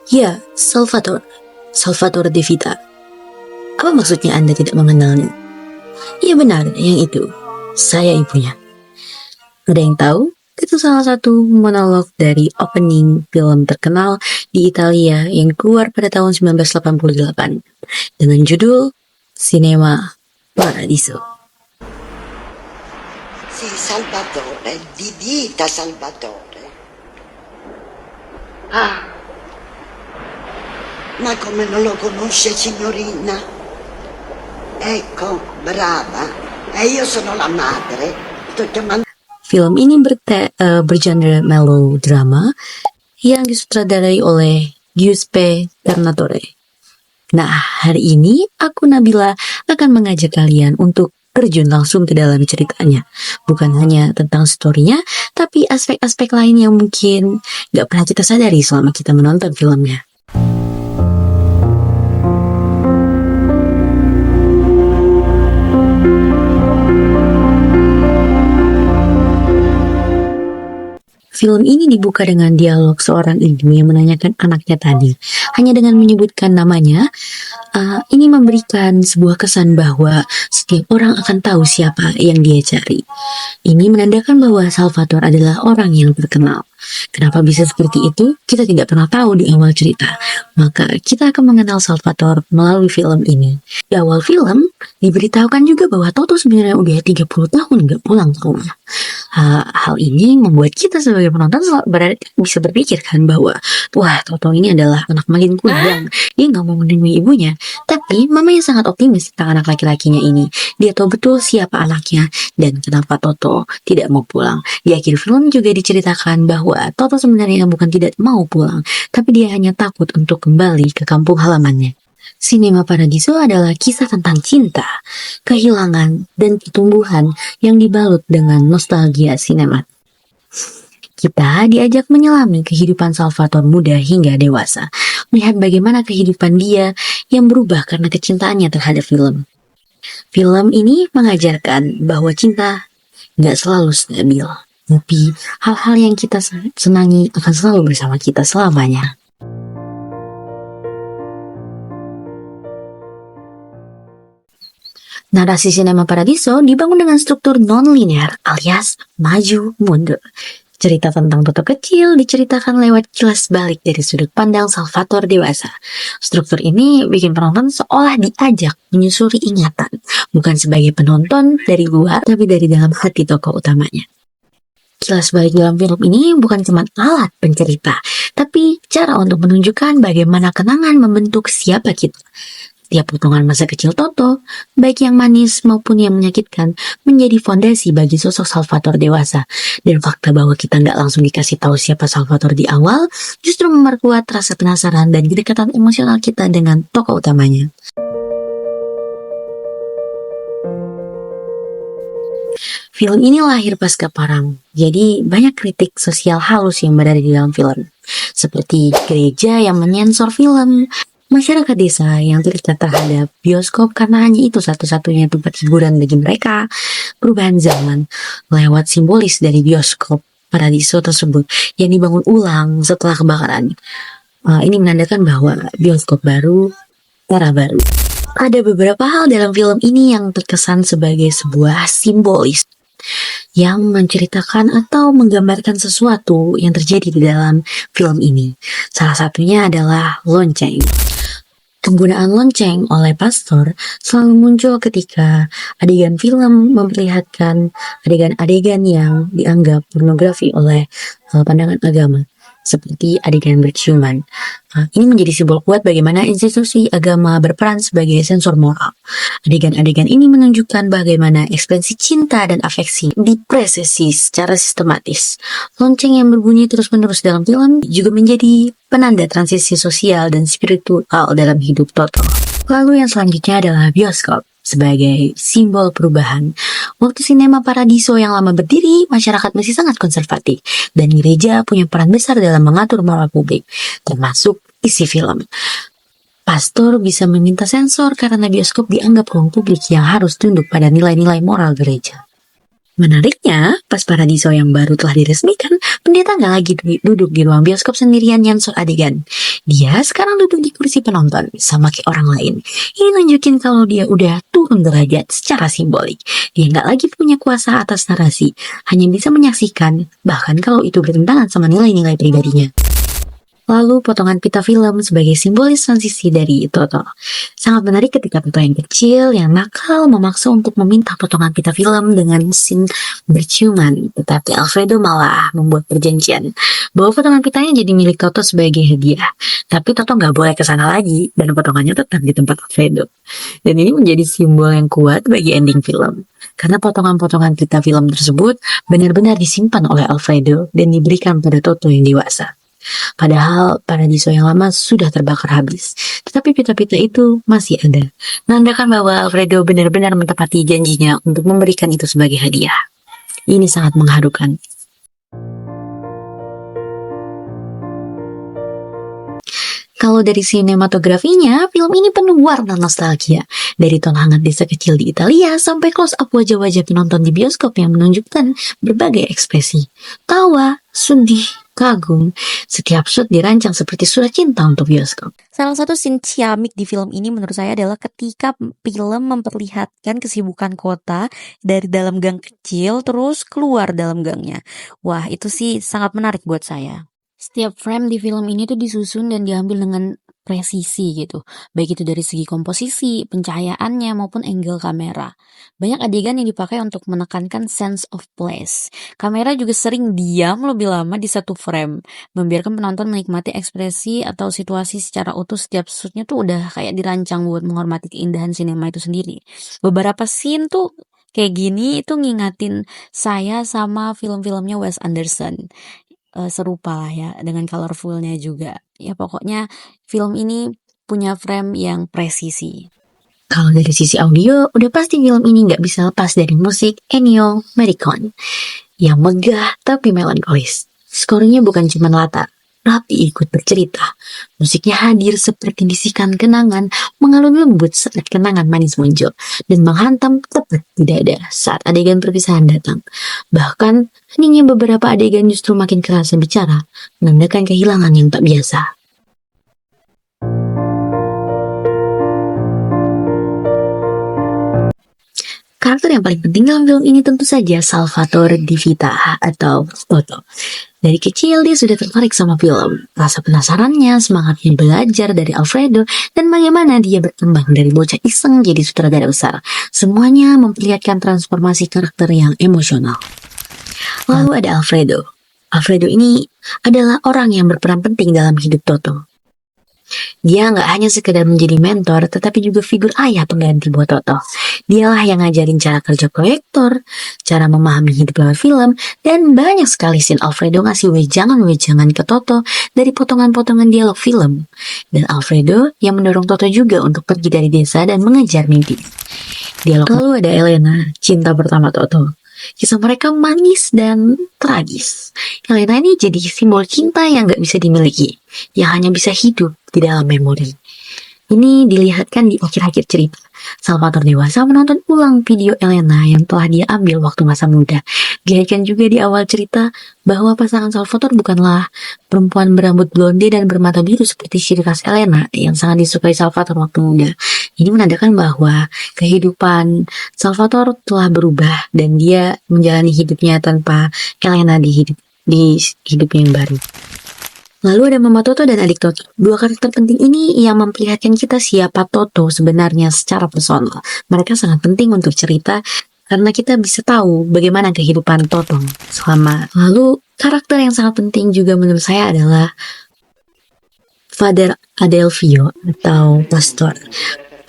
Ya, Salvatore. Salvatore De Vita. Apa maksudnya Anda tidak mengenalnya? Iya benar, yang itu. Saya ibunya. Ada yang tahu? Itu salah satu monolog dari opening film terkenal di Italia yang keluar pada tahun 1988 dengan judul Cinema Paradiso. Sì, Salvatore, di Vita Salvatore. Ah, ma come non lo conosce, signorina? Ecco, brava. E io sono la madre. Sto chiamando. Film ini bergenre melodrama yang disutradarai oleh Giuseppe Tornatore. Nah, hari ini aku Nabila akan mengajak kalian untuk terjun langsung ke dalam ceritanya. Bukan hanya tentang story-nya, tapi aspek-aspek lain yang mungkin gak pernah kita sadari selama kita menonton filmnya. Film ini dibuka dengan dialog seorang ibu yang menanyakan anaknya tadi. Hanya dengan menyebutkan namanya, ini memberikan sebuah kesan bahwa setiap orang akan tahu siapa yang dia cari. Ini menandakan bahwa Salvatore adalah orang yang terkenal. Kenapa bisa seperti itu? Kita tidak pernah tahu di awal cerita. Maka kita akan mengenal Salvatore melalui film ini. Di awal film, diberitahukan juga bahwa Toto sebenarnya udah 30 tahun gak pulang ke rumah. Hal ini membuat kita sebagai penonton bisa berpikir kan bahwa wah, Toto ini adalah anak makin kundang, dia gak mau menemui ibunya. Tapi mamanya sangat optimis tentang anak laki-lakinya ini. Dia tahu betul siapa anaknya dan kenapa Toto tidak mau pulang. Di akhir film juga diceritakan bahwa Toto sebenarnya bukan tidak mau pulang, tapi dia hanya takut untuk kembali ke kampung halamannya. Cinema Paradiso adalah kisah tentang cinta, kehilangan, dan pertumbuhan yang dibalut dengan nostalgia sinema. Kita diajak menyelami kehidupan Salvatore muda hingga dewasa, melihat bagaimana kehidupan dia yang berubah karena kecintaannya terhadap film. Film ini mengajarkan bahwa cinta gak selalu stabil, tapi hal-hal yang kita senangi akan selalu bersama kita selamanya. Narasi Cinema Paradiso dibangun dengan struktur non-linear alias maju mundur. Cerita tentang Toto kecil diceritakan lewat kilas balik dari sudut pandang Salvatore dewasa. Struktur ini bikin penonton seolah diajak menyusuri ingatan, bukan sebagai penonton dari luar, tapi dari dalam hati tokoh utamanya. Kilas balik dalam film ini bukan cuma alat pencerita, tapi cara untuk menunjukkan bagaimana kenangan membentuk siapa kita. Tiap potongan masa kecil Toto, baik yang manis maupun yang menyakitkan, menjadi fondasi bagi sosok Salvatore dewasa. Dan fakta bahwa kita nggak langsung dikasih tahu siapa Salvatore di awal, justru memperkuat rasa penasaran dan kedekatan emosional kita dengan tokoh utamanya. Film ini lahir pasca perang, jadi banyak kritik sosial halus yang berada di dalam film. Seperti gereja yang menyensor film, masyarakat desa yang terikat terhadap bioskop karena hanya itu satu-satunya tempat hiburan bagi mereka, perubahan zaman lewat simbolis dari bioskop Paradiso tersebut yang dibangun ulang setelah kebakaran. Ini menandakan bahwa bioskop baru, era baru. Ada beberapa hal dalam film ini yang terkesan sebagai sebuah simbolis yang menceritakan atau menggambarkan sesuatu yang terjadi di dalam film ini. Salah satunya adalah lonceng. Penggunaan lonceng oleh pastor selalu muncul ketika adegan film memperlihatkan adegan-adegan yang dianggap pornografi oleh pandangan agama, seperti adegan berciuman. Ini menjadi simbol kuat bagaimana institusi agama berperan sebagai sensor moral. Adegan-adegan ini menunjukkan bagaimana ekspresi cinta dan afeksi diprosesi secara sistematis. Lonceng yang berbunyi terus-menerus dalam film juga menjadi penanda transisi sosial dan spiritual dalam hidup Toto. Lalu yang selanjutnya adalah bioskop sebagai simbol perubahan. Waktu Cinema Paradiso yang lama berdiri, masyarakat masih sangat konservatif dan gereja punya peran besar dalam mengatur moral publik, termasuk isi film. Pastor bisa meminta sensor karena bioskop dianggap ruang publik yang harus tunduk pada nilai-nilai moral gereja. Menariknya, pas Paradiso yang baru telah diresmikan, pendeta nggak lagi duduk di ruang bioskop sendirian nyensor adegan. Dia sekarang duduk di kursi penonton, sama kayak orang lain. Ini nunjukin kalau dia udah turun derajat secara simbolik. Dia nggak lagi punya kuasa atas narasi, hanya bisa menyaksikan, bahkan kalau itu bertentangan sama nilai-nilai pribadinya. Lalu potongan pita film sebagai simbolis transisi dari Toto. Sangat menarik ketika Toto yang kecil, yang nakal, memaksa untuk meminta potongan pita film dengan scene berciuman. Tetapi Alfredo malah membuat perjanjian bahwa potongan pitanya jadi milik Toto sebagai hadiah. Tapi Toto nggak boleh kesana lagi, dan potongannya tetap di tempat Alfredo. Dan ini menjadi simbol yang kuat bagi ending film. Karena potongan-potongan pita film tersebut benar-benar disimpan oleh Alfredo dan diberikan pada Toto yang dewasa. Padahal Paradiso yang lama sudah terbakar habis, tetapi pita-pita itu masih ada. Menandakan bahwa Alfredo benar-benar menepati janjinya untuk memberikan itu sebagai hadiah. Ini sangat mengharukan. Kalau dari sinematografinya, film ini penuh warna nostalgia. Dari ton hangat desa kecil di Italia sampai close up wajah-wajah penonton di bioskop yang menunjukkan berbagai ekspresi. Tawa, sedih, kagum. Setiap shot dirancang seperti surat cinta untuk bioskop. Salah satu scene ciamik di film ini menurut saya adalah ketika film memperlihatkan kesibukan kota dari dalam gang kecil terus keluar dalam gangnya. Wah, itu sih sangat menarik buat saya. Setiap frame di film ini tuh disusun dan diambil dengan presisi gitu. Baik itu dari segi komposisi, pencahayaannya maupun angle kamera. Banyak adegan yang dipakai untuk menekankan sense of place. Kamera juga sering diam lebih lama di satu frame, membiarkan penonton menikmati ekspresi atau situasi secara utuh. Setiap shootnya tuh udah kayak dirancang buat menghormati keindahan sinema itu sendiri. Beberapa scene tuh kayak gini itu ngingatin saya sama film-filmnya Wes Anderson. Serupa lah ya dengan colorfulnya juga. Ya pokoknya film ini punya frame yang presisi. Kalau dari sisi audio, udah pasti film ini nggak bisa lepas dari musik Ennio Morricone yang megah tapi melankolis. Skornya bukan cuma latar, tapi ikut bercerita. Musiknya hadir seperti bisikan kenangan, mengalun lembut saat kenangan manis muncul, dan menghantam tepat di dada saat adegan perpisahan datang. Bahkan, heningnya beberapa adegan justru makin kerasa bicara, menandakan kehilangan yang tak biasa. Karakter yang paling penting dalam film ini tentu saja Salvatore Di Vita atau Toto. Dari kecil dia sudah tertarik sama film. Rasa penasarannya, semangatnya belajar dari Alfredo, dan bagaimana dia berkembang dari bocah iseng jadi sutradara besar. Semuanya memperlihatkan transformasi karakter yang emosional. Lalu ada Alfredo. Alfredo ini adalah orang yang berperan penting dalam hidup Toto. Dia nggak hanya sekedar menjadi mentor, tetapi juga figur ayah pengganti buat Toto. Dialah yang ngajarin cara kerja proyektor, cara memahami hidup lewat film, dan banyak sekali scene Alfredo ngasih wejangan-wejangan ke Toto dari potongan-potongan dialog film. Dan Alfredo yang mendorong Toto juga untuk pergi dari desa dan mengejar mimpi. Dialog lalu ada Elena, cinta pertama Toto. Kisah mereka manis dan tragis. Elena ini jadi simbol cinta yang gak bisa dimiliki, yang hanya bisa hidup di dalam memori. Ini dilihatkan di akhir-akhir cerita. Salvatore dewasa menonton ulang video Elena yang telah dia ambil waktu masa muda. Dilihatkan juga di awal cerita bahwa pasangan Salvatore bukanlah perempuan berambut blonde dan bermata biru seperti ciri khas Elena yang sangat disukai Salvatore waktu muda. Ini menandakan bahwa kehidupan Salvatore telah berubah dan dia menjalani hidupnya tanpa Elena di hidupnya yang baru. Lalu ada Mama Toto dan adik Toto. Dua karakter penting ini yang memperlihatkan kita siapa Toto sebenarnya secara personal. Mereka sangat penting untuk cerita karena kita bisa tahu bagaimana kehidupan Toto selama. Lalu karakter yang sangat penting juga menurut saya adalah Father Adelvio atau Pastor.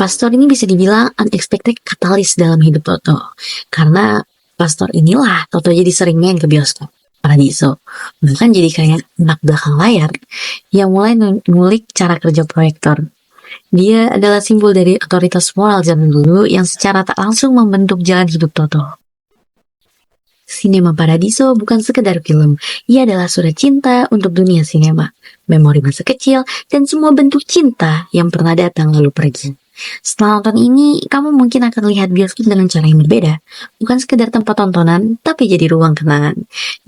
Pastor ini bisa dibilang unexpected katalis dalam hidup Toto. Karena Pastor inilah Toto jadi sering main ke bioskop Paradiso. Bahkan jadi kayak anak belakang layar yang mulai ngulik cara kerja proyektor. Dia adalah simbol dari otoritas moral zaman dulu yang secara tak langsung membentuk jalan hidup Toto. Sinema Paradiso bukan sekedar film, ia adalah surat cinta untuk dunia sinema, memori masa kecil, dan semua bentuk cinta yang pernah datang lalu pergi. Setelah nonton ini, kamu mungkin akan lihat bioskop dengan cara yang berbeda. Bukan sekedar tempat tontonan, tapi jadi ruang kenangan.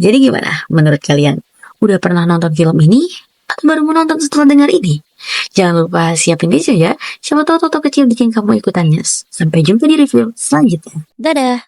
Jadi gimana menurut kalian? Udah pernah nonton film ini? Atau baru mau nonton setelah dengar ini? Jangan lupa siapin tisu ya. Siapa tahu toto kecil bikin kamu ikutan nyes. Sampai jumpa di review selanjutnya. Dadah!